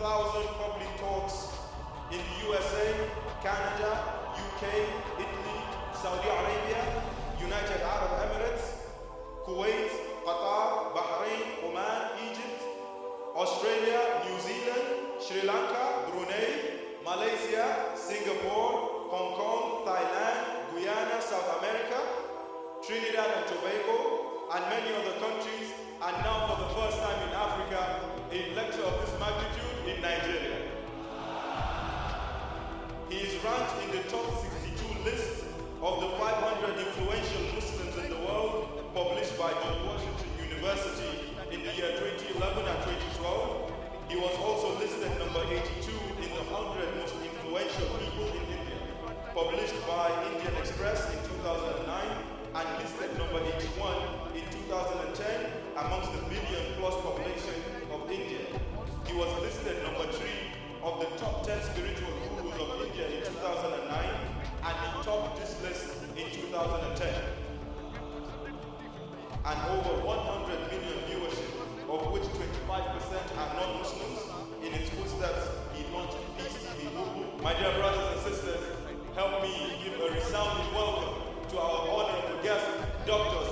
public talks in the USA, Canada, UK, Italy, Saudi Arabia, United Arab Emirates, Kuwait, Qatar, Bahrain, Oman, Egypt, Australia, New Zealand, Sri Lanka, Brunei, Malaysia, Singapore, Hong Kong, Thailand, Guyana, South America, Trinidad and Tobago, and many other countries, and now for the first time in Africa, a lecture of this magnitude in Nigeria. He is ranked in the top 62 list of the 500 influential Muslims in the world, published by George Washington University in the year 2011 and 2012. He was also listed number 82 in the 100 most influential people in India, published by Indian Express in 2009, and listed number 81 in 2010 amongst the billion-plus population of India. He was listed number 3 of the top 10 spiritual gurus of India in 2009, and he topped this list in 2010. And over 100 million viewership, of which 25% are non-Muslims. In its footsteps, he launched Peace TV movement. My dear brothers and sisters, help me give a resounding welcome to our honorable guest, Dr.